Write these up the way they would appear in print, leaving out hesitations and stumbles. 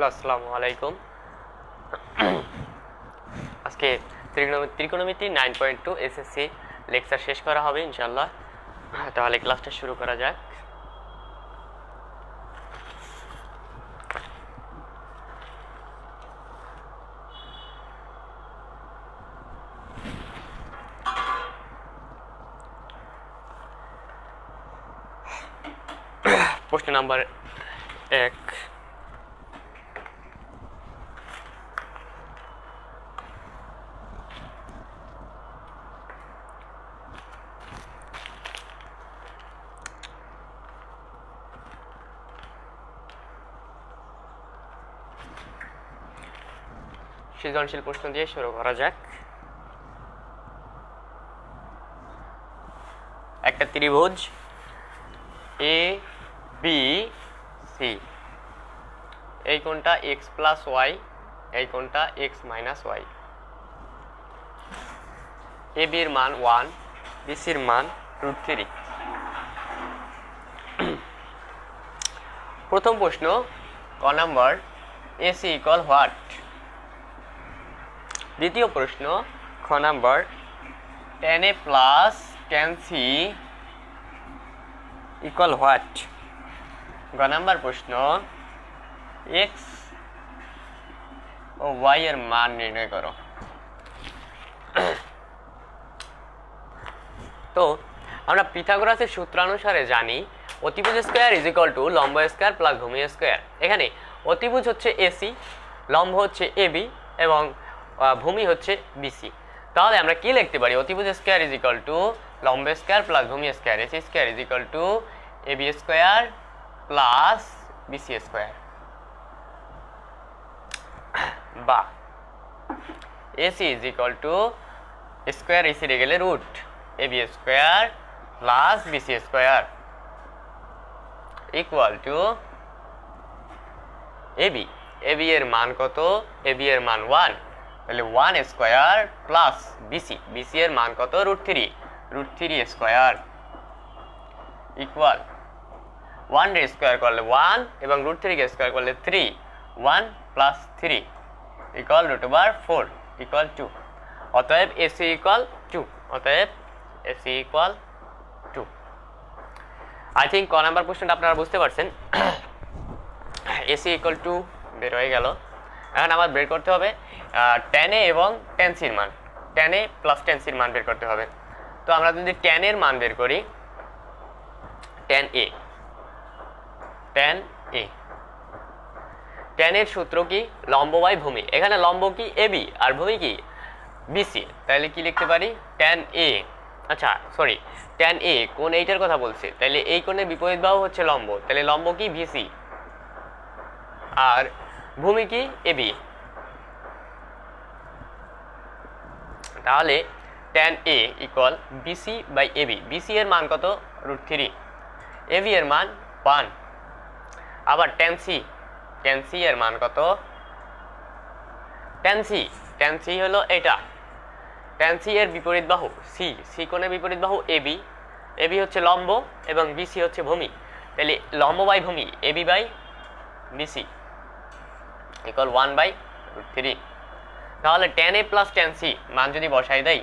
Hello, আসসালামু আলাইকুম। আজকে ত্রিকোণমিতি 9.2 এসএসসি লেকচার শেষ করা হবে ইনশাআল্লাহ। তাহলে ক্লাসটা শুরু করা যাক। প্রশ্ন নাম্বার 1। সৃজনশীল প্রশ্ন দিয়ে শুরু করা যাক। একটা ত্রিভুজ এ বি সি, এই কোণটা এক্স প্লাস ওয়াই, এই কোণটা এক্স মাইনাস ওয়াই। এ বির মান 1, বি সির মান √3। প্রথম প্রশ্ন ক নাম্বার, এসি ইকুয়াল হোয়াট। দ্বিতীয় প্রশ্ন খ number, tan a plus tan c equal what. গ নাম্বার প্রশ্ন, এক্স ও ওয়াই এর মান নির্ণয় করো। তো আমরা পিথাগোরাসের সূত্রানুসারে জানি অতিভুজ স্কয়ার ইজ ইকুয়াল টু লম্ব স্কয়ার প্লাস ভূমি স্কয়ার। এখানে অতিভুজ হচ্ছে এসি, লম্ব হচ্ছে এবি এবং ভূমি হচ্ছে বিসি। তাহলে আমরা কি লিখতে পারি? অতিভুজ স্কয়ার ইজ ইকুয়াল টু লম্ব স্কয়ার প্লাস ভূমি square, AC square is equal to AB square plus BC square. বা AC is equal to square AC রে গেলে root AB square plus BC square equal to AB. AB এর মান কত? AB এর মান 1, তাহলে 1 স্কয়ার প্লাস বিসি, বিসি এর মান কত? √3 স্কয়ার ইকুয়াল 1 রে স্কয়ার করলে 1 এবং √3 কে স্কয়ার করলে 3, 1 প্লাস 3 ইকুয়াল √4 ইকুয়াল 2। অতএব এসি ইকুয়াল 2, অতএব এসি ইকুয়াল 2। আই থিঙ্ক ক নাম্বার কোশ্চেনটা আপনারা বুঝতে পারছেন। এসি ইকুয়াল 2 বের হয়ে গেল। এখন আমার বের করতে হবে tan a এবং tan c এর মান। tan a plus tan c এর মান বের করতে হবে। তো আমরা যদি tan এর মান বের করি, tan এর সূত্র কি? লম্ব বাই ভূমি। এখানে লম্ব কি? এবি আর ভূমি কি? বিসি। তাহলে কি লিখতে পারি? tan a, আচ্ছা সরি, tan a কোণ এইটার কথা বলছে, তাহলে এই কোণের বিপরীত বাহু হচ্ছে লম্ব, তাহলে লম্ব কি? বিসি আর ভূমি কি? এবি। তাহলে tan a equal BC by AB. BC এর মান কত? √3, এবি এর মান 1। আবার tan c এর মান কত? tan c হলো এটা, tan c এর বিপরীত বাহু সি কোণের বিপরীত বাহু এবি, এবি হচ্ছে লম্ব এবং বিসি হচ্ছে ভূমি, তাহলে লম্ব বাই ভূমি এবি বাই বিসি ইকুয়াল 1/√3। তাহলে tan a plus tan c মান যদি বসাই দেই,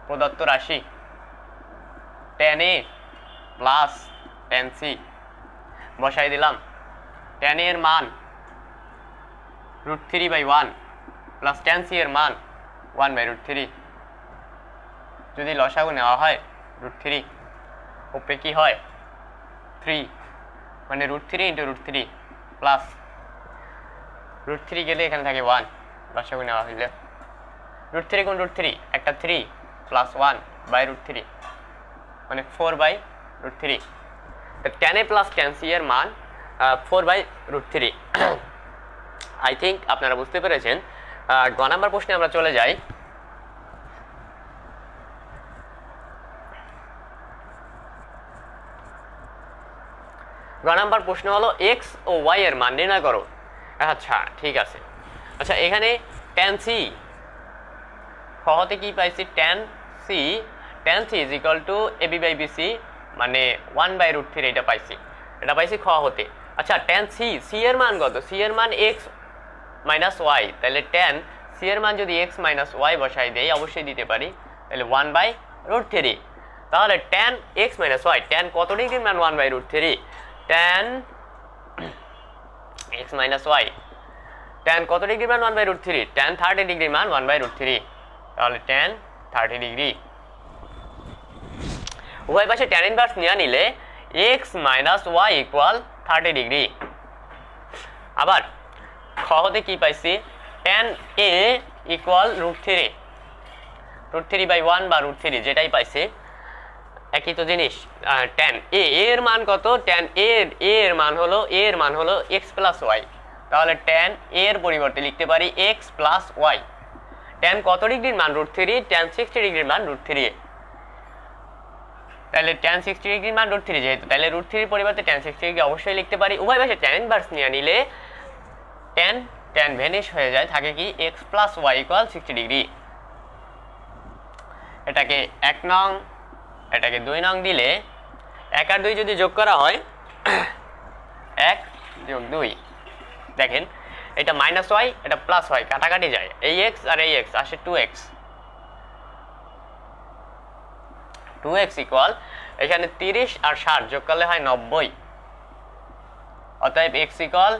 প্রদত্ত রাশি tan a plus tan c বসাই দিলাম। tan a এর মান √3/1 প্লাস tan c এর মান 1/√3। যদি লসাগু নেওয়া হয় √3, উপরে কি হয়? 3, মানে √3 × √3 প্লাস √3 গেলে এখানে থাকে 1, লসাগু নেওয়া হইলে √3 × √3 একটা 3 প্লাস 1/√3 মানে 4/√3। তো tan a plus tan c এর মান 4/√3। আই থিঙ্ক আপনারা বুঝতে পেরেছেন। গ নাম্বার প্রশ্নে আমরা চলে যাই। গ নাম্বার প্রশ্ন হলো এক্স ও ওয়াই এর মান নির্ণয় করো। আচ্ছা ঠিক আছে। আচ্ছা এখানে tan c হতে কি পাইছি? tan c is equal to AB by BC মানে 1/√3 এটা পাইছি খ হতে। আচ্ছা tan c এর মান কত? c এর মান x মাইনাস ওয়াই, তাহলে ট্যান সি এর মান যদি এক্স মাইনাস ওয়াই বসাই দেই, অবশ্যই দিতে পারি, তাহলে 1/√3। তাহলে tan x minus y, tan কত ডিগ্রির মান 1/√3, tan x minus y, tan কত ডিগ্রির মান 1/√3, ট্যান 30 ডিগ্রির মান 1/√3, তাহলে ট্যান 30 ডিগ্রি। উভয় পাশে ট্যান ইনভার্স নিয়ে নিলে x minus y equal 30 degree. আবার খ হতে কি পাইছি, ট্যান এ ইকুয়াল √3/1 বা √3 যেটাই পাইছি একই তো জিনিস। ট্যান এ এর মান কত, ট্যান এর মান হলো এক্স প্লাস ওয়াই, তাহলে ট্যান এর পরিবর্তে লিখতে পারি এক্স প্লাস ওয়াই। ট্যান কত ডিগ্রির মান √3, ট্যান 60 ডিগ্রির মান √3, তাহলে ট্যান 60 ডিগ্রির মান √3 যেহেতু, তাহলে √3 পরিবর্তে ট্যান 60 ডিগ্রি অবশ্যই লিখতে পারি। উভয় পাশে ট্যান ইনভার্স নিয়ে নিলে ট্যান ভ্যানিশ হয়ে যায়, থাকে কি x plus y equal 60 degree. এটাকে 1 নং, এটাকে 2 নং দিলে 1 আর 2 যদি যোগ করা হয় 1 যোগ 2, দেখেন এটা মাইনাস ওয়াই, এটা প্লাস ওয়াই, কাটাকাটি যায়, এই এক্স আর এই এক্স আসে 2x ইকুয়াল এখানে 30 আর 60 যোগ করলে হয় 90, অতএব x ইকুয়াল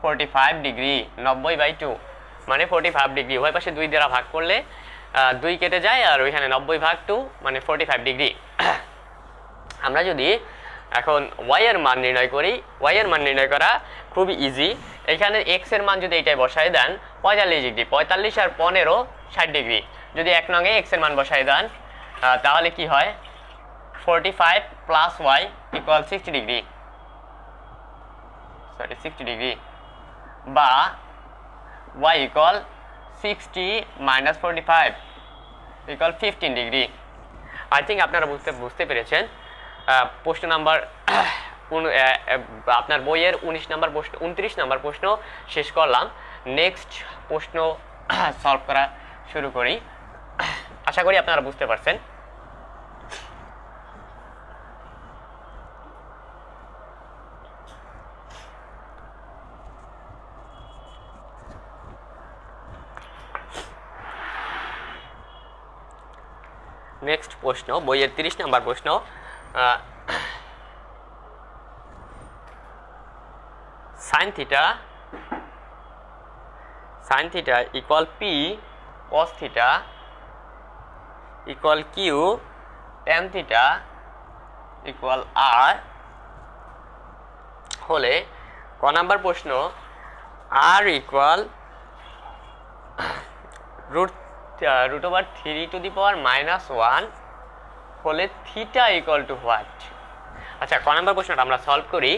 45 ডিগ্রি, 90/2 মানে 45 ডিগ্রি। উভয় পাশে 2 দ্বারা ভাগ করলে 2 কেটে যায় আর ওইখানে 90/2 মানে 45 ডিগ্রি। আমরা যদি এখন y এর মান নির্ণয় করি, y এর মান নির্ণয় করা খুবই ইজি। এখানে x এর মান যদি এইটাই বসায় দেন 45 ডিগ্রি, 45 আর 15 60 ডিগ্রি, যদি 1 নং এ x এর মান বসায় দেন তাহলে কি হয় 45 plus y equal 60 degree, 60 degree, বা y equal 60 minus 45 equal 15 degree. I think আপনারা বুঝতে পেরেছেন। প্রশ্ন নাম্বার আপনার বইয়ের 29 নাম্বার প্রশ্ন শেষ করলাম। নেক্সট প্রশ্ন সলভ করা শুরু করি। আশা করি আপনারা বুঝতে পারছেন। নেক্সট প্রশ্ন বইয়ের 30 নাম্বার প্রশ্ন, sine theta equal P cos theta equal Q tan theta equal R হলে ক নাম্বার প্রশ্ন আর ইকুয়াল √3⁻1 হলে থিটা ইকুয়াল টু হোয়াট। আচ্ছা, ক নাম্বার প্রশ্নটা আমরা সলভ করি।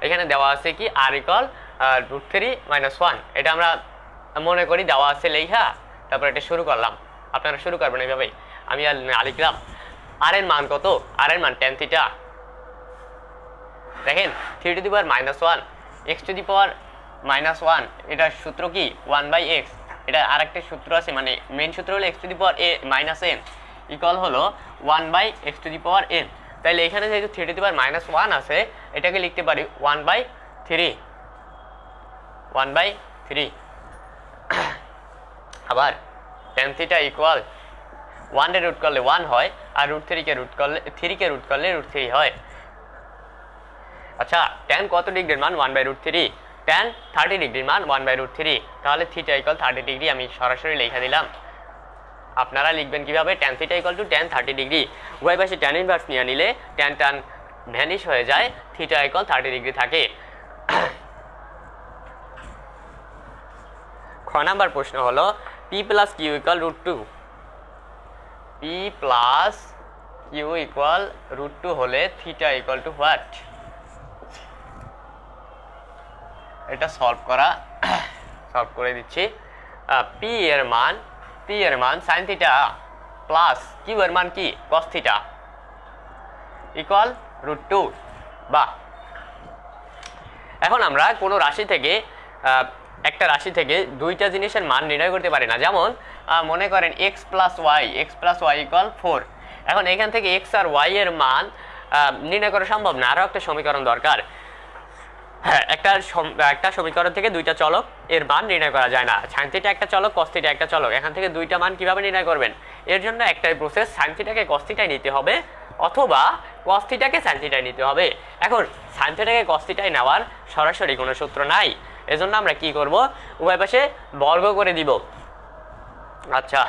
এখানে দেওয়া আছে কি আর ইকুয়াল √3−1, এটা আমরা মনে করি দেওয়া আছে লেখা, তারপর এটা শুরু করলাম। আপনারা শুরু করবেন এইভাবেই, আমি লিখলাম আর এর মান কত, আর এর মান ট্যান থিটা। দেখেন 3⁻1 x⁻−1, এটা সূত্র কি 1/x, এটা আরেকটা সূত্র আছে, মানে মেইন সূত্র হলো x⁻n ইকুয়াল হলো 1/x⁻n। তাহলে এখানে যেহেতু 3⁻1 আছে, এটাকে লিখতে পারি 1/3। আবার ট্যান থিটা ইকুয়াল 1 এর রুট করলে 1 হয়, আর √3 কে রুট করলে √3 হয়। আচ্ছা, ট্যান কত ডিগ্রির মান 1/√3, ট্যান 30 ডিগ্রির মান 1/√3, তাহলে থিটা ইকুয়াল 30 ডিগ্রি আমি সরাসরি লিখে দিলাম। আপনারা লিখবেন কিভাবে, tan theta equal two tan 30 degree. উভয় পাশে ট্যান ইনভার্স নিয়ে নিলে ট্যান ভ্যানিশ হয়ে যায়, থিটা ইকুয়াল 30 ডিগ্রি থাকে। খ নাম্বার প্রশ্ন হলো p plus Q equal √2, p plus Q equal √2 হলে থিটা ইকুয়াল টু হোয়াট। এটা সলভ করে দিচ্ছি। p এর মান sin থিটা প্লাস q এর মান কি cos থিটা ইকুয়াল √2, বা এখন আমরা কোনো রাশি থেকে একটা রাশি থেকে দুইটা জিনিসের মান নির্ণয় করতে পারি না। যেমন মনে করেন x প্লাস ওয়াই ইকুয়াল 4। এখন এখান থেকে x আর y এর মান নির্ণয় করা সম্ভব না, আরও একটা সমীকরণ দরকার। হ্যাঁ, একটা সমীকরণ থেকে দুইটা চলক এর মান নির্ণয় করা যায় না। sin থিটা একটা চলক, cos থিটা একটা চলক, এখান থেকে দুইটা মান কিভাবে নির্ণয় করবেন? এর জন্য একটাই প্রসেস, sin থিটাকে cos থিটায় নিতে হবে অথবা cos থিটাকে sin থিটায় নিতে হবে। এখন sin থিটাকে cos থিটায় নেওয়ার সরাসরি কোনো সূত্র নাই, এজন্য আমরা কি করব, উভয় পাশে বর্গ করে দিব। আচ্ছা,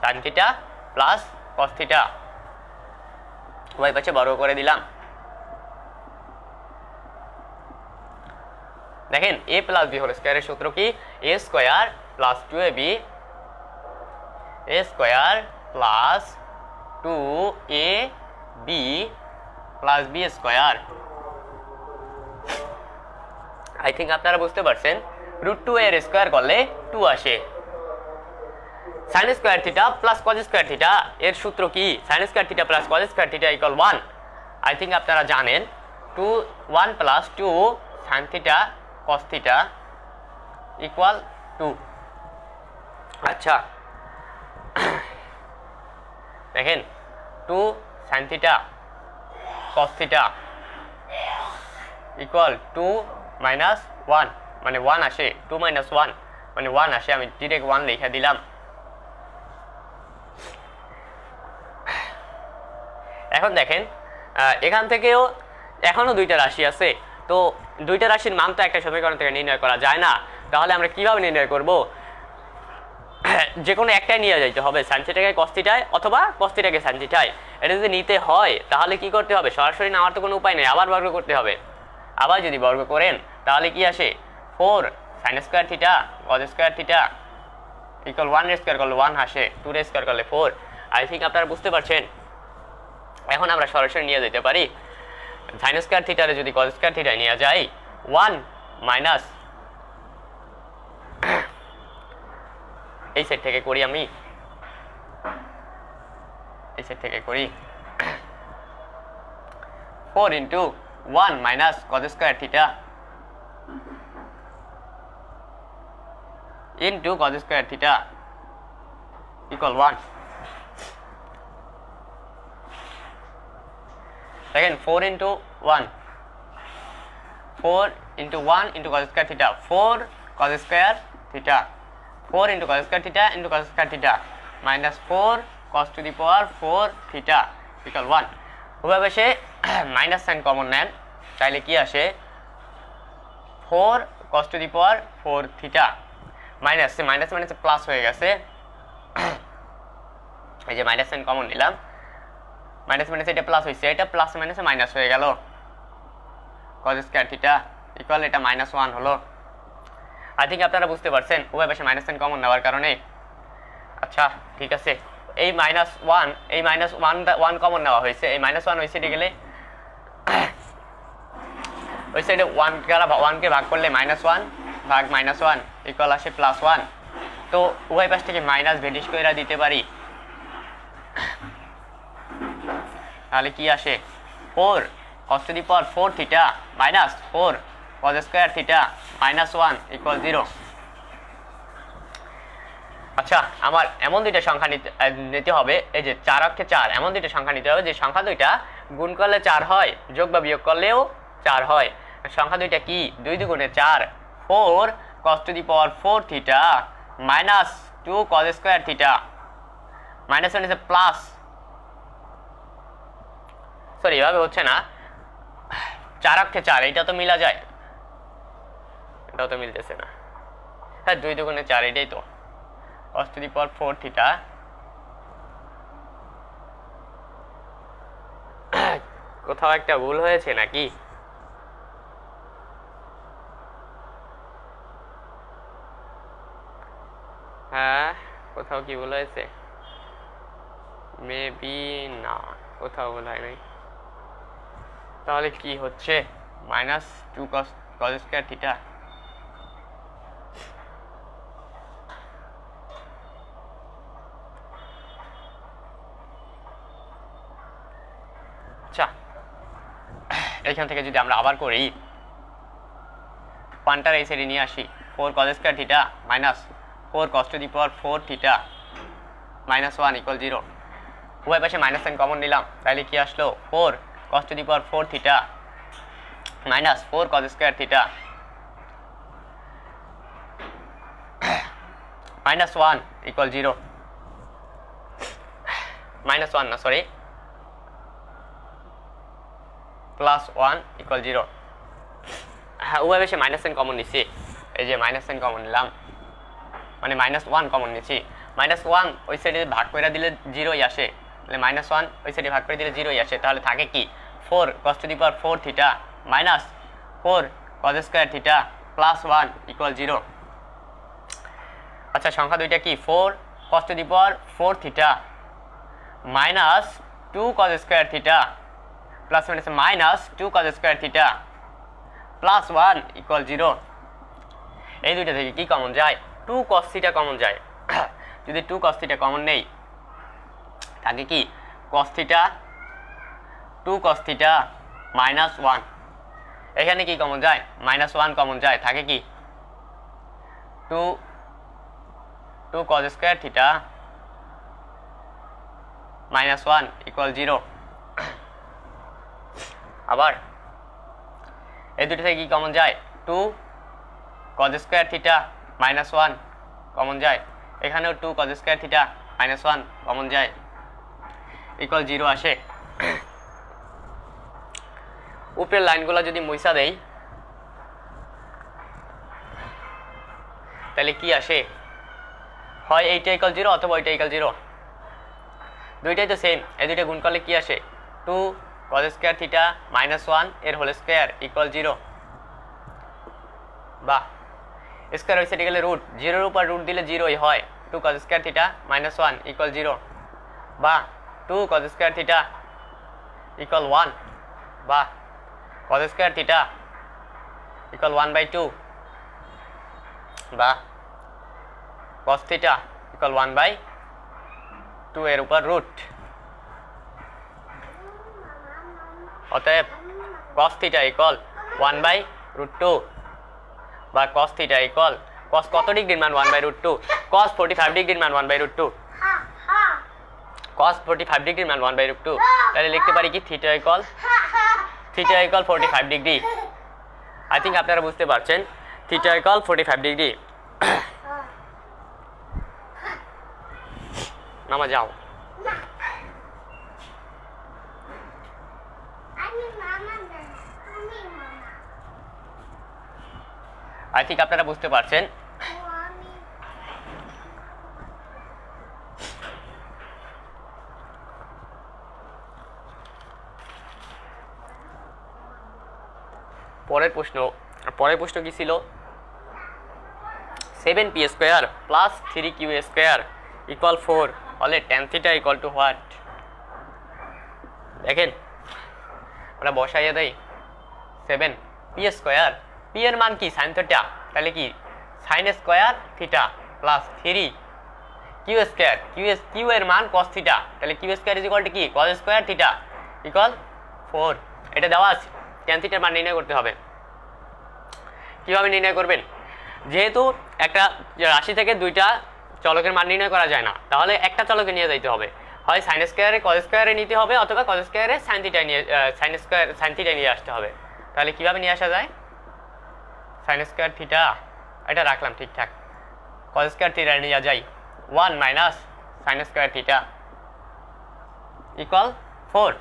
sin theta plus cos theta উভয় পাশে বর্গ করে দিলাম। দেখেন a প্লাস b হোল স্কয়ারের সূত্র কি? a square plus 2ab a square plus 2ab plus b square. I think আপনারা বুঝতে পারছেন, √2 এর স্কয়ার করলে 2 আসে। sin square theta plus cos square theta এর সূত্র কি? sin square theta plus cos square theta equal 1। I think আপনারা জানেন 1 plus 2 sin theta cos theta equal 2। আচ্ছা, দেখেন 2 sin theta cos theta equal 2 minus 1 মানে 1 আসে, 2 মাইনাস 1 মানে 1 আসে, আমি ডিরেক্ট 1 লিখে দিলাম। এখন দেখেন এখান থেকেও এখনো দুইটা রাশি আছে, তো দুইটা রাশির মান তো একটা সমীকরণ থেকে নির্ণয় করা যায় না, তাহলে আমরা কিভাবে নির্ণয় করব? যে কোনো একটাই নিয়ে যাইতে হবে, sin থিটাকে cos থিটায় অথবা cos থিটাকে sin থিটায়। এটা যদি নিতে হয় তাহলে কি করতে হবে? সরাসরি নেওয়ার তো কোনো উপায় নেই, আবার বর্গ করতে হবে। আবার যদি বর্গ করেন তাহলে কি আসে? 4 sin square theta cos square theta equal 1 এর স্কয়ার করলে 1 আসে, 2 এর স্কয়ার করলে 4। আই থিঙ্ক আপনারা বুঝতে পারছেন। এখন আমরা সরাসরি নিয়ে যেতে পারি, sin স্কয়ার থিটারে যদি cos স্কয়ার থিটায় নিয়ে যাই 1 মাইনাস এই সেট থেকে করি, আমি এই সেট থেকে করি 4 into 1 minus cos square theta into cos square theta equal 1। দেখেন 4 into 1 4 into 1 into cos square theta 4 cos square theta 4 into cos square theta into cos square theta minus 4 cos to the power 4 theta equal 1। উভয় পাশে minus sine common নেন, তাইলে কি আসে? 4 cos to the power 4 theta minus minus minus plus হয়ে গেছে, এই যে মাইনাস সাইন কমন নিলাম, মাইনাস মাইনাস এটা প্লাস হয়েছে, এটা প্লাস মাইনাসে মাইনাস হয়ে গেল, cos স্কয়ার থিটা ইকুয়াল এটা -1 হলো। আই থিঙ্ক আপনারা বুঝতে পারছেন উভয় পাশে মাইনাস সাইন কমন নেওয়ার কারণে। আচ্ছা ঠিক আছে, এই -1 এই -1 কমন নেওয়া হয়েছে, এই -1 ওই সাইডে গেলে ওই সাইডে 1 কে ভাগ করলে -1 ভাগ -1 ইকুয়াল আসে +1। তো উভয় পাশ থেকে মাইনাস ভেটিস কইরা দিতে পারি, তাহলে কি আসে? 4 cos to the power 4 theta minus 4 cos square theta -1 equal 0। আচ্ছা, আমার এমন দুইটা সংখ্যা নিতে হবে, এই যে 4 অক্ষে 4 এমন দুইটা সংখ্যা নিতে হবে যে সংখ্যা দুইটা গুণ করলে 4 হয়, যোগ বা বিয়োগ করলেও 4 হয়। সংখ্যা দুইটা কি? 2 দুগুণে 4 4 cos to the power 4 theta minus 2 cos square theta minus মানে প্লাস, সরি এভাবে হচ্ছে না, 4 অক্ষে 4 এইটা তো মিলা যায়, এটাও তো মিলতেছে না। হ্যাঁ 2 দুগুণে 4 এটাই তো cos to the power 4 theta. কোথাও একটা ভুল হয়েছে নাকি? হ্যাঁ কোথাও কি ভুল হয়েছে? মেবি না, কোথাও ভুল হয় নাই। তাহলে কি হচ্ছে? -2 cos স্কয়ার থিটা আচ্ছা, এইখান থেকে যদি আমরা আবার করি, পান্টার এই সাইডে নিয়ে আসি, 4 cos square theta minus 4 cos to the power 4 theta -1 equal 0। উভয় পাশে মাইনাস সাইন কমন নিলাম, তাহলে কি আসলো? 4 cos to the power 4 theta minus 4 cos square theta minus 1 equal 0 minus 1 না সরি প্লাস 1 ইকুয়াল 0 হ্যাঁ ওভাবে সে মাইনাস সাইন কমন নিচ্ছি এই যে মাইনাস সাইন কমন নিলাম মানে মাইনাস 1 কমন নিচ্ছি মাইনাস 1 ওই সাইডে ভাগ করে দিলে 0ই আসে তাহলে মাইনাস 1 ওই সাইডে ভাগ করে দিলে 0ই আসে তাহলে থাকে কি 4 cos to the power 4 theta minus 4 cos square theta plus 1 equal 0 আচ্ছা সংখ্যা দুইটা কি 4 cos to the power 4 theta minus 2 cos square theta plus minus 2 cos square theta plus 1 equal 0 এই দুইটা থেকে কি কমন যায় 2 cos থিটা কমন যায় যদি 2 cos থিটা কমন নেই থাকে কি cos theta 2 cos theta minus 1 এখানে কি কমন যায় মাইনাস 1 কমন যায় থাকে কি 2 cos square theta minus 1 equal 0 আবার এই দুটো থেকে কি কমন যায় 2 cos square theta minus 1 common যায় এখানেও 2 cos square theta minus 1 common যায় ইকুয়াল 0 আসে উপরের লাইনগুলো যদি মুছা দেই তাহলে কি আসে হয় এইটা ইকুয়াল 0 অথবা ওইটা ইকুয়াল 0 দুইটাই তো সেম এই দুইটা গুণ করলে কি আসে 2 cos স্কয়ার থিটা মাইনাস 1 এর হোল স্কয়ার ইকুয়াল 0 বা স্কয়ার হইছে গেলে রুট 0 এর উপর রুট দিলে 0ই হয় 2 cos square theta minus 1 equal 0 বা 2 cos স্কয়ার থিটা ইকুয়াল 1 বা cos স্কয়ার থিটা ইকুয়াল 1/2 বা cos থিটা ইকুয়াল 1/2 এর উপর রুট অতএব cos থিটা ইকুয়াল 1/2 বা cos থিটা ইকুয়াল cos কত ডিগ্রির মান 1/2 cos 45 ডিগ্রির মান 1/2 cos 45 ডিগ্রির মান 1/2 তাহলে লিখতে পারি কি theta equal 45 degree I think আপনারা বুঝতে পারছেন থিটা ইকুয়াল 45 ডিগ্রি নামা যাও আই থিংক আপনারা বুঝতে পারছেন পরের প্রশ্ন কি ছিল 7p square plus 3q square equal 4 হলে tan theta equal to what দেখেন আমরা বসাইয়ে দেই 7p স্কয়ার p এর মান কি sin থিটা তাহলে কি sin square theta plus 3q square q এর মান cos থিটা তাহলে q স্কয়ার ইকুয়াল টু কি cos স্কয়ার থিটা ইকুয়াল 4 এটা দেওয়া আছে tan থিটার মান নির্ণয় করতে হবে কিভাবে নির্ণয় করবেন যেহেতু একটা রাশি থেকে দুইটা চলকের মান নির্ণয় করা যায় না তাহলে একটা চলকে নিয়ে যাইতে হবে হয় sin স্কয়ারে cos স্কয়ারে নিতে হবে অথবা cos স্কয়ারে sin থিটা নিয়ে আসতে হবে তাহলে কিভাবে নিয়ে আসা যায় sin স্কয়ার থিটা এটা রাখলাম ঠিকঠাক cos স্কয়ার থিটা নিয়ে যাই 1 minus sin square theta equal 4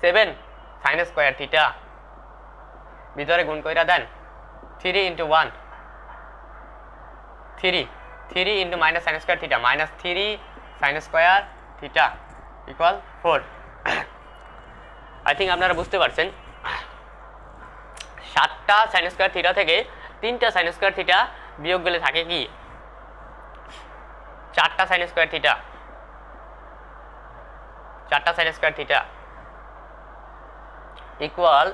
7 sin square theta ভিতরে গুণ কইরা দেন 3 into 1 3 into minus sin square theta minus 3 sin square theta equal 4 I think আপনারা বুঝতে পারছেন 7টা sin square theta থেকে 3টা sin square theta বিয়োগ গেলে থাকে কি 4টা sin square theta 4টা sin square theta equal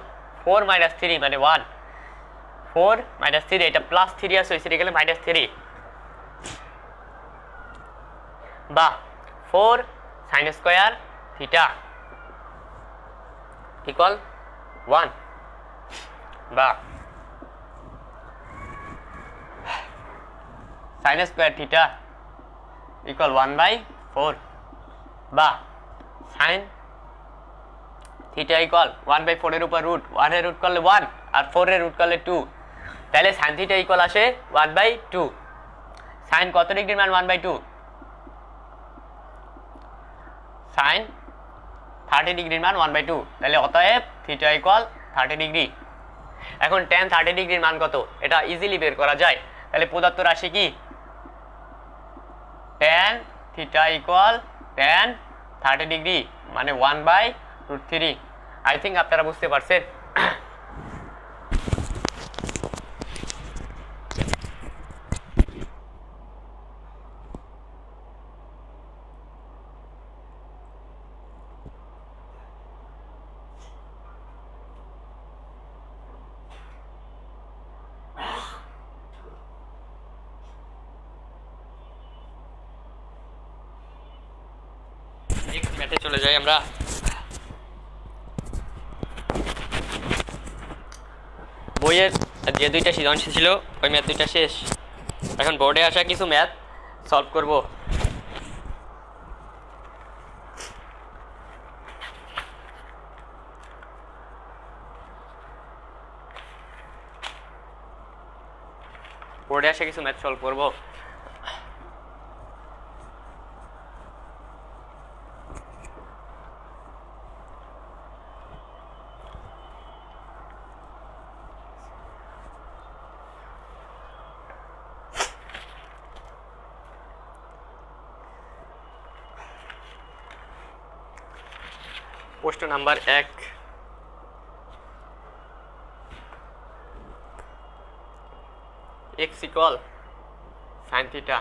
4 minus 3 মানে 1 4 minus 3 এটা প্লাস 3 আছে সেটা গেলে minus 3 বা 4 sin square theta equal 1 বা sin square theta equal 1/4 বা sin থিটা ইকুয়াল 1/4 এর উপর রুট, 1 এর রুট করলে 1 আর 4 এর রুট করলে 2, তাহলে sin থিটা ইকুয়াল আসে 1/2। sin কত ডিগ্রির মান 1/2? sin 30 ডিগ্রির মান 1/2, তাহলে অতএব থিটা ইকুয়াল 30 ডিগ্রি। এখন tan 30 ডিগ্রির মান কত এটা ইজিলি বের করা যায়, তাহলে প্রদত্ত রাশি কি tan theta equal tan 30 degree মানে 1/√3। আই থিঙ্ক আপনারা বুঝতে পারছেন। নেক্সট ম্যাথে চলে যাই আমরা। বইয়ের যে দুইটা সৃজনশীল ছিল ওই ম্যাথ দুইটা শেষ, এখন বোর্ডে আসা কিছু ম্যাথ সলভ করব। বোর্ডে আসা কিছু ম্যাথ সলভ করব। প্রশ্ন number 1, x equal sin theta,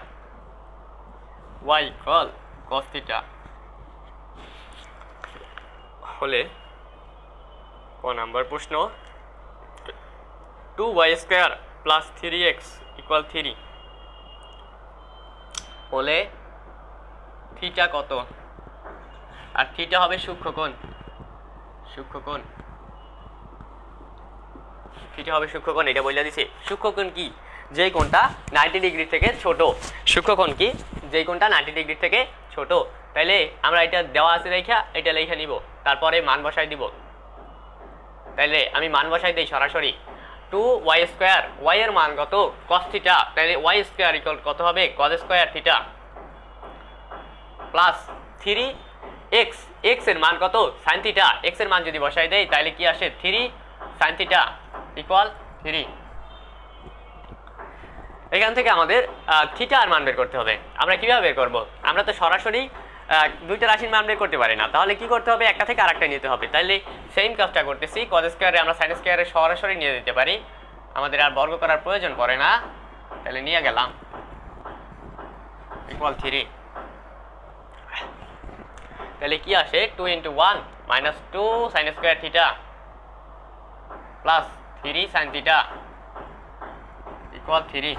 y equal cos theta হলে ক নাম্বার প্রশ্ন 2y² প্লাস 3x ইকুয়াল 3 হলে থিটা কত? আর থিটা হবে সূক্ষ্মকোণ, সূক্ষ্মকোণ থিটা হবে সূক্ষ্মকোণ, এটা বলে দিছি। সূক্ষ্মকোণ কি? যেই কোণটা 90 ডিগ্রি থেকে ছোট। সূক্ষ্মকোণ কি? যেই কোণটা 90 ডিগ্রি থেকে ছোট। তাইলে আমরা এটা দেওয়া আছে লেখা, এটা লেখা নিব, তারপরে মান বসাই দিব। তাইলে আমি মান বসাই দিই সরাসরি। 2y², y এর মান কত? cos থিটা, তাইলে y² ইকুয়াল কত হবে? cos² theta plus 3x, x এর মান কত? sin থিটা, x এর মান যদি বসাই দেই তাহলে কি আসে? 3 sin থিটা ইকুয়াল 3। এখান থেকে আমাদের থিটা আর মান বের করতে হবে। আমরা কিভাবে বের করব? আমরা তো সরাসরি দুইটা রাশির মান বের করতে পারি না, তাহলে কি করতে হবে? একটা থেকে আরেকটা নিতে হবে। তাইলে সেম কাজটা করতেছি, cos² আমরা sin² সরাসরি নিয়ে দিতে পারি, আমাদের আর বর্গ করার প্রয়োজন পড়ে না। তাহলে নিয়ে গেলাম ইকুয়াল 3। তাহলে কি আসে? 2 × 1 - 2 sin² theta plus 3 sin theta equal 3।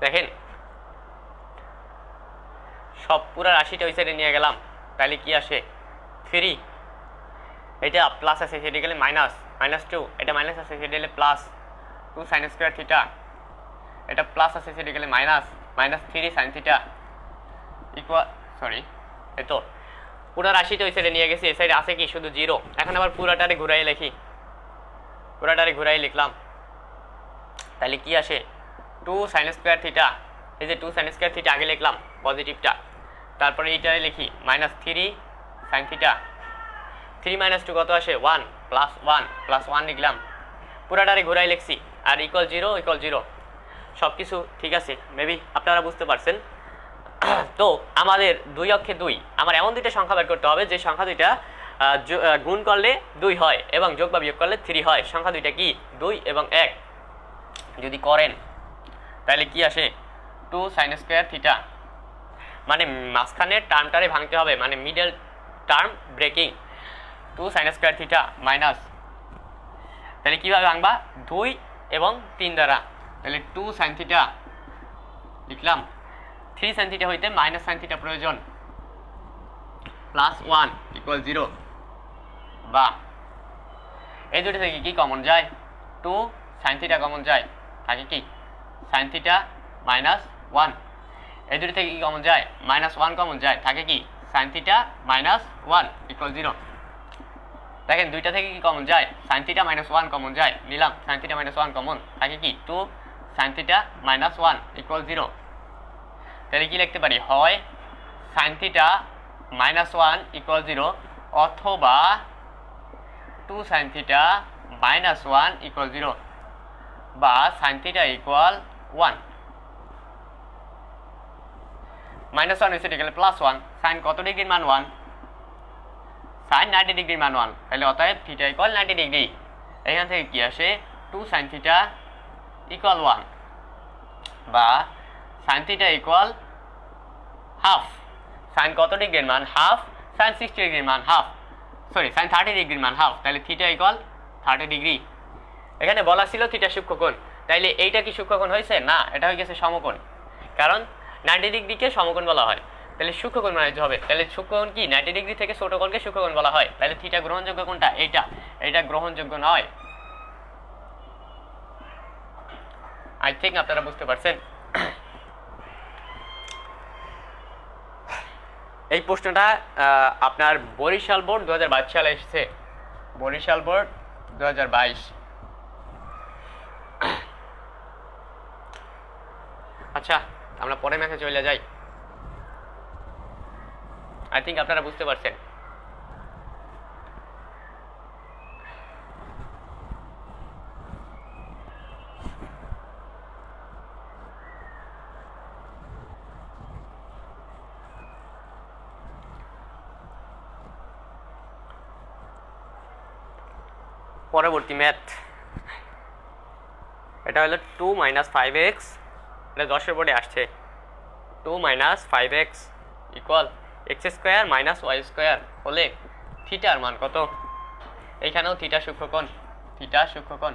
দেখেন সব পুরো রাশিটা ওই সাইডে নিয়ে গেলাম, তাহলে কি আসে? 3, এটা প্লাস আছে সেটা গেলে মাইনাস, -2, এটা মাইনাস আছে সেটা গেলে প্লাস 2 sin² থিটা, এটা প্লাস আছে সেটা গেলে minus -3 sin theta equal, sorry এই তো পুরো রাশিটা ওই সাইডে নিয়ে গেছি, এই সাইডে আছে কি? শুধু 0। এখন আবার পুরাটারে ঘুরাই লিখি, পুরাটারে ঘুরাই লিখলাম, তাহলে কি আসে? 2 sin² থিটা, এই যে 2 sin² থিটা আগে লিখলাম পজিটিভটা, তারপরে এইটারে লিখি -3 sin থিটা, 3 - 2 কত আসে? 1 প্লাস 1 প্লাস 1 লিখলাম, পুরাটারে ঘুরাই লিখছি, আর ইকুয়াল 0 ইকুয়াল 0। সব কিছু ঠিক আছে, মেবি আপনারা বুঝতে পারছেন। তো আমাদের 2 অক্ষে 2, আমার এমন দুইটা সংখ্যা বের করতে হবে যে সংখ্যা দুইটা গুণ করলে 2 হয় এবং যোগ বা বিয়োগ করলে 3 হয়। সংখ্যা দুইটা কি? 2 এবং 1। যদি করেন তাহলে কি আসে? 2 sin² থিটা, মানে মাঝখানের টার্মটারে ভাঙতে হবে, মানে middle term breaking. 2 sin² theta minus, তাহলে কীভাবে ভাঙবা? 2 এবং 3 দ্বারা, তাহলে 2 sin থিটা লিখলাম, 3 sin থিটা হইতে মাইনাস sin থিটা প্রয়োজন, প্লাস 1 ইকুয়াল 0। বা এই দুটো থেকে কি কমন যায়? 2 sin থিটা কমন যায়, থাকে কি? sin theta -1। এই দুটো থেকে কি কমন যায়, -1 কমন যায়, থাকে কি sin θ -1 = 0। দেখেন দুইটা থেকে কি কমন যায়, sin θ -1 কমন যায়, নিলাম sin θ -1 কমন, থাকে কি 2 sin θ -1 = 0। তাহলে কি লিখতে পারি, হয় sin θ -1 = 0 অথবা 2 sin θ -1 = 0 বা sin θ = 1। -1 হয়েছে গেলে +1, sin কত ডিগ্রির মান 1, sin 90 ডিগ্রির মান 1, তাহলে অতএব θ = 90 ডিগ্রি। এখান থেকে কি আসে 2 sin θ = 1 বা sin θ = হাফ, sin কত ডিগ্রির মান হাফ, sin 60 ডিগ্রির মান হাফ, সরি sin 30 ডিগ্রির মান হাফ, তাহলে θ = 30 ডিগ্রি। এখানে বলা ছিল θ সূক্ষ্মকোণ, তাইলে এইটা কি সূক্ষ্মকোণ হয়েছে, না এটা হয়ে গেছে সমকোণ, কারণ 90 ডিগ্রিকে সমকোণ বলা হয়, তাহলে সূক্ষ্মকোণ বানাইতে হবে। তাহলে সূক্ষ্মকোণ কি 90 ডিগ্রি থেকে ছোট কোণকে সূক্ষ্মকোণ বলা হয়, তাহলে থিটা গ্রহণযোগ্য কোণটা এইটা, এটা গ্রহণযোগ্য নয়। আই থিঙ্ক আপনারা বুঝতে পারছেন। এই প্রশ্নটা আপনার বরিশাল বোর্ড 2022 সালে এসেছে, বরিশাল বোর্ড 2022। আচ্ছা আমরা পরের ম্যাথে চলে যাই। আই থিঙ্ক আপনারা বুঝতে পারছেন। পরবর্তী ম্যাথ, এটা হলো 2 - 5x, এটা 10 বোর্ডে আসছে। 2 - 5x = x² - y² হলে থিটার মান কত? এইখানেও থিটা সূক্ষ্মকোণ, থিটা সূক্ষ্মকোণ।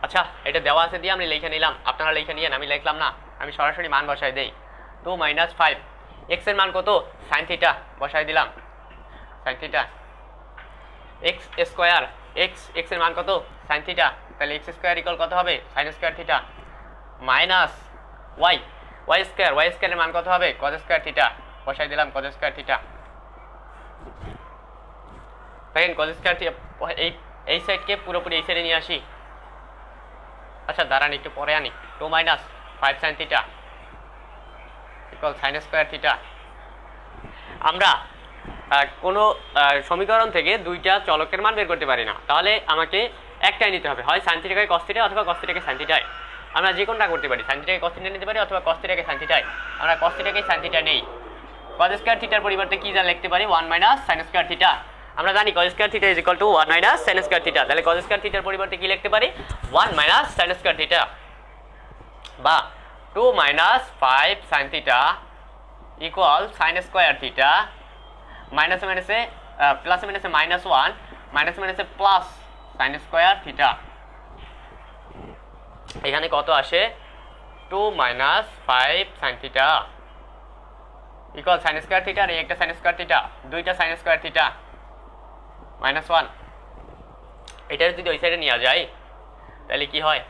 আচ্ছা এটা দেওয়া আছে দিয়ে আমি লিখে নিলাম, আপনারা লিখে নিয়েন, আমি লিখলাম না, আমি সরাসরি মান বসাই দেই। 2 - 5, x এর মান কত, sin θ বসাই দিলাম, sin θ x² x এর মান কত, sin θ, তাহলে x² = কত হবে, sin² θ মাইনাস y y² এর মান কত হবে, cos² θ বসাই দিলাম, cos² θ। দেখেন cos² θ এই সাইডকে পুরোপুরি এই সাইডে নিয়ে আসি। আচ্ছা দাঁড়ান একটু পরে আনি। 2 - 5 sin θ = sin² θ। আমরা কোনো সমীকরণ থেকে দুইটা চলকের মান বের করতে পারি না, তাহলে আমাকে একটাই নিতে হবে, হয় sin θ কে cos θ অথবা cos θ কে sin θ। আমরা যে কোনটা করতে পারি, sin θ কে cos θ নিতে পারি অথবা cos θ কে sin θ। আমরা cos θ কে sin θ নেই, cos² θ এর পরিবর্তে কি যা লিখতে পারি, 1 - sin² θ। আমরা জানি cos² θ = 1 - sin² θ, তাহলে cos² θ এর পরিবর্তে কি লিখতে পারি, 1 - sin² θ বা 2 - 5 sin θ = sin² θ মাইনাসে মাইনাসে প্লাসে মাইনাসে -1 মাইনাসে মাইনাসে প্লাস sin² θ। এখানে কত আসে, 2 - 5 sin θ = sin² θ আর একটা sin² θ, দুইটা sin² θ -1। এটার যদি ওই সাইডে নিয়ে যায় তাহলে কি হয়,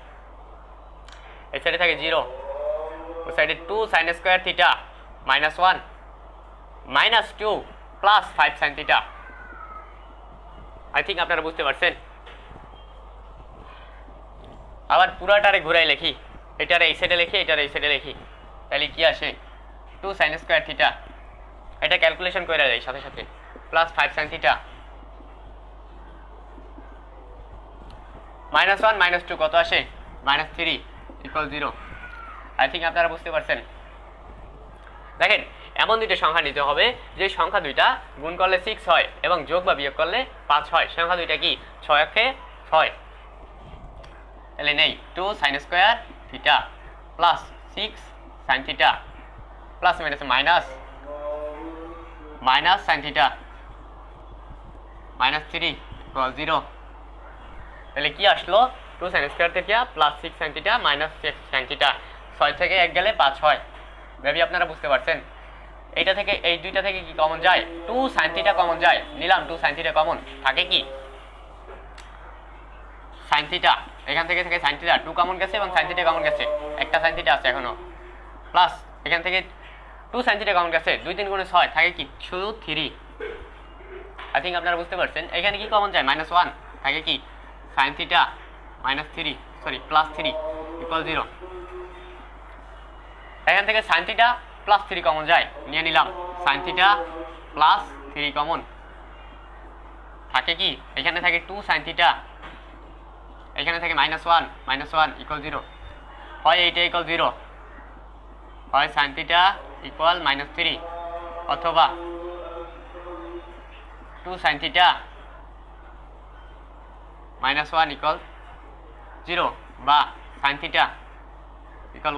এই সাইডে থাকে 0, ওই সাইডে 2 sin² θ -1 -2 plus 5 sin θ। I think আপনারা বুঝতে পারছেন। আবার পুরাটারে ঘুরাই লিখি, এটারে এই সাইডে লিখি, এটারে এই সাইডে লিখি, তাহলে কি আসে, 2 sin² θ, এটা ক্যালকুলেশন করে দেয় সাথে সাথে, প্লাস 5 sin θ -1 -2 কত আসে, -3 = 0। আই থিঙ্ক আপনারা বুঝতে পারছেন। দেখেন এমন দুইটা সংখ্যা নিতে হবে যে সংখ্যা দুইটা গুণ করলে 6 হয় এবং যোগ বা বিয়োগ করলে 5 হয়। সংখ্যা দুইটা কি 6 একে 6, তাহলে নেই 2 sin² θ plus 6 sin θ plus minus sin θ -3 = 0। তাহলে কি আসলো, 2 sin² θ plus 6 sin θ minus 6 sin θ, 6 থেকে 1 গেলে 5 হয়। মেবি আপনারা বুঝতে পারছেন। এইটা থেকে এই দুইটা থেকে কি কমন যায়, 2 sin θ কমন যায়, নিলাম 2 sin θ কমন, থাকে কি sin θ এখান থেকে থেকে সাইন থিটা 2 কমন গেছে এবং সাইন থিটা কমন গেছে, একটা সাইন থিটা আছে এখনো, প্লাস এখান থেকে 2 সাইন থিটা কমন গেছে, 2 3 গুণে 6 থাকে কি শুধু 3। আই থিঙ্ক আপনারা বুঝতে পারছেন। এখানে কি কমন যায় -1 থাকে কি সাইন থিটা -3 সরি +3 ইকুয়াল 0। এখান থেকে সাইন থিটা +3 কমন যায়, নিয়ে নিলাম সাইন থিটা +3 কমন থাকে কি এখানে থাকে 2 সাইন থিটা, এখানে থাকে -1 ইকুয়াল 0, হয় এইটা ইকুয়াল 0, হয় সাইন থিটা ইকুয়াল -3 অথবা 2 সাইন থিটা -1 ইকুয়াল 0 বা সাইন থিটা ইকুয়াল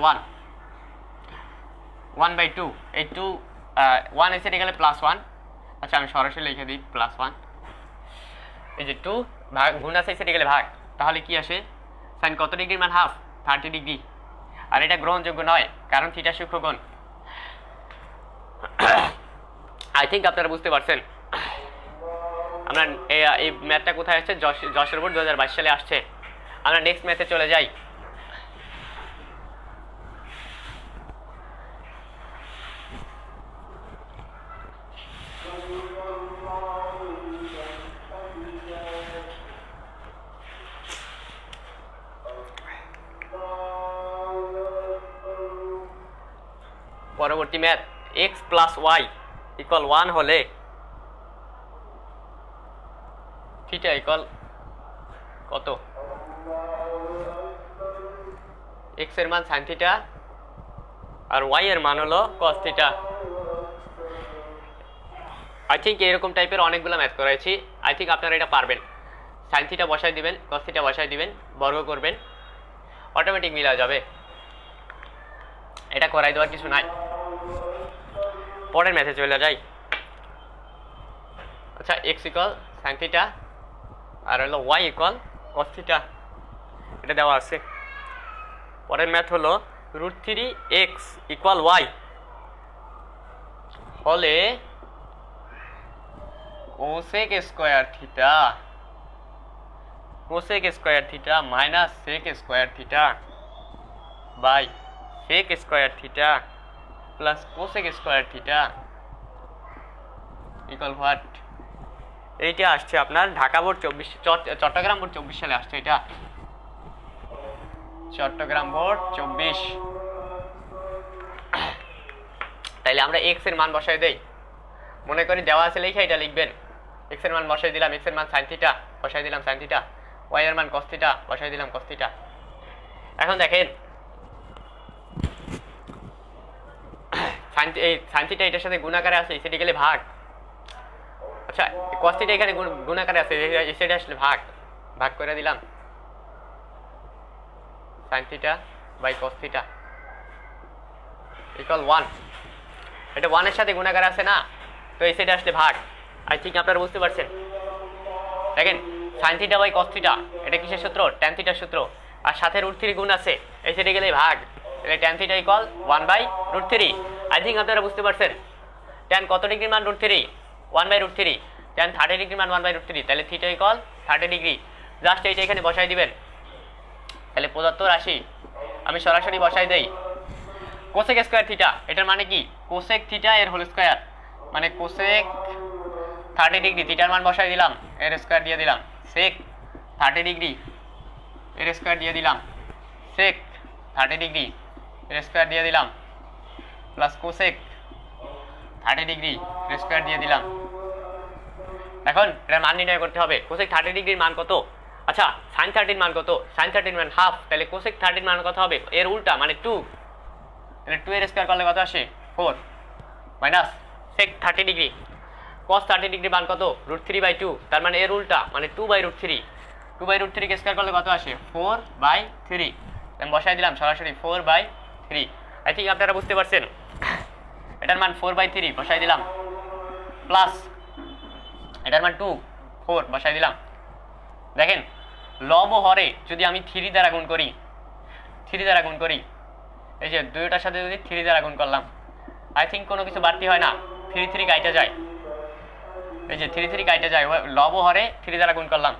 1/2। এই 2 1 এসে গেলে +1, আচ্ছা আমি সরাসরি লিখে দিই +1। এই যে 2 ভাগ গুণ আছে এসে গেলে ভাগ, তাহলে কি আসে সাইন কত ডিগ্রির মান হাফ 30 ডিগ্রি। আর এটা গ্রহণযোগ্য নয় কারণ থিটা সূক্ষ্মকোণ। আই থিঙ্ক আপনারা বুঝতে পারছেন। আমরা এই ম্যাথটা কোথায় আসছে, যশোর বোর্ড 2022 সালে আসছে। আমরা নেক্সট ম্যাথে চলে যাই। পরবর্তী ম্যাথ x + y = 1 হলে থিটা ইকুয়াল কত? x এর মান sin থিটা আর y এর মান হলো cos থিটা। আই থিঙ্ক এরকম টাইপের অনেকগুলো ম্যাথ করাইছি। আই থিঙ্ক আপনারা এটা পারবেন। sin থিটা বসাই দিবেন, cos থিটা বসাই দিবেন, বর্গ করবেন, অটোমেটিক মিলা যাবে। এটা করাই দেওয়ার কিছু নাই। পরের ম্যাথে চলে যাই। আচ্ছা x = sin থিটা আর হলো y = cos থিটা, এটা দেওয়া আছে। পরের ম্যাথ হলো √3x = y হলে cosec square theta minus sec square theta by sec square theta plus cosec square theta equal what? এইটা আসছে আপনার ঢাকা বোর্ড 24, চট্টগ্রাম বোর্ড 24 সালে আসছে। এটা চট্টগ্রাম বোর্ড 24। তাইলে আমরা x এর মান বসাই দেই। মনে করি দেওয়া আছে লেখা এটা লিখবেন। x এর মান বসাই দিলাম, x এর মান sin থিটা বসাই দিলাম sin থিটা, y এর মান cos থিটা বসাই দিলাম cos থিটা। এখন দেখেন sin থিটা এটার সাথে গুণাকারে আছে, সেটা গেলে ভাগ। আচ্ছা cos থিটা এখানে গুণাকারে আছে, সেটা আসলে ভাগ করে দিলাম sin theta by cos theta equal 1। এটা 1 এর সাথে গুণাকার আছে না, তো এই সাইডে আসলে ভাগ। আই থিঙ্ক আপনারা বুঝতে পারছেন। দেখেন sin theta by cos theta এটা কিসের সূত্র? tan থিটার সূত্র। আর সাথে √3 গুণ আছে, এই সাইডে গেলে ভাগ, তাহলে tan theta equal 1/√3। I think আপনারা বুঝতে পারছেন। tan কত ডিগ্রির মান √3? 1/√3। tan 30 ডিগ্রির মান 1/√3, তাহলে থিটা ইকুয়াল 30 ডিগ্রি। জাস্ট এইটা এখানে বসাই দিবেন, তাহলে প্রদত্ত রাশি আমি সরাসরি বসাই দেই। কোসেক স্কয়ার থিটা এটার মানে কি? কোসেক থিটা এর হোল স্কয়ার, মানে কোসেক 30 ডিগ্রি থিটার মান বসাই দিলাম, এর স্কয়ার দিয়ে দিলাম, সেক 30 ডিগ্রি এর স্কয়ার দিয়ে দিলাম, সেক 30 ডিগ্রি এর স্কয়ার দিয়ে দিলাম, প্লাস কোসেক 30 ডিগ্রি এর স্কয়ার দিয়ে দিলাম। এখন এটার মান নির্ণয় করতে হবে। কোসেক 30 ডিগ্রির মান কত? আচ্ছা sin 30 এর মান কত? sin 30 এর মান হাফ, তাহলে কোসেক 30 এর মান কত হবে? এর উল্টা মানে 2, তাহলে 2 এর স্কয়ার করলে কত আসে? 4 minus sec 30 degree cos 30 degree মান কত? √3/2, তার মানে এর উল্টা মানে 2/√3। 2/√3 কে স্কয়ার করলে কত আসে? 4/3। আমি বসাই দিলাম সরাসরি 4/3। আই থিঙ্ক আপনারা বুঝতে পারছেন। এটার মান 4/3 বসাই দিলাম, প্লাস এটার মান 2, 4 বসাই দিলাম। দেখেন লব ও হরে যদি আমি 3 দ্বারা গুণ করি, এই যে দুইটার সাথে যদি 3 দ্বারা গুণ করলাম, আই থিঙ্ক কোনো কিছু বাড়তি হয় না, 3 কাইটে যায়। এই যে 3 কাইটে যায়, লব ও হরে 3 দ্বারা গুণ করলাম,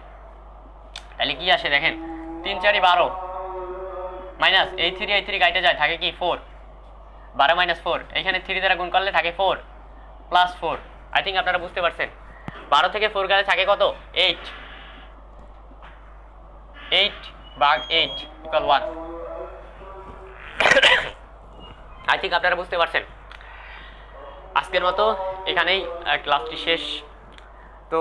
তাহলে কি আসে দেখেন 3 4 12 মাইনাস এই 3 কাটে যায়, থাকে কি 4, 12 মাইনাস 4, এখানে 3 দ্বারা গুণ করলে থাকে 4 প্লাস 4। আই থিঙ্ক আপনারা বুঝতে পারছেন। 12 থেকে 4 গেলে থাকে কত? 8, 8 ভাগ 8 ইকুয়াল 1। আই থিঙ্ক আপনারা বুঝতে পারছেন। আজকের মতো এখানেই ক্লাসটি শেষ। তো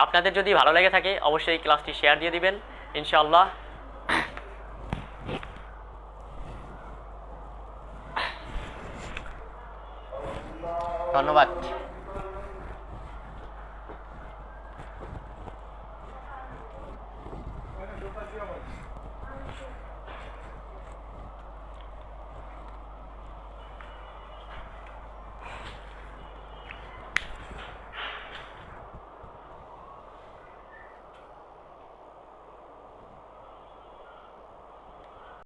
আপনাদের যদি ভালো লেগে থাকে অবশ্যই ক্লাসটি শেয়ার দিয়ে দিবেন ইনশাআল্লাহ। ধন্যবাদ।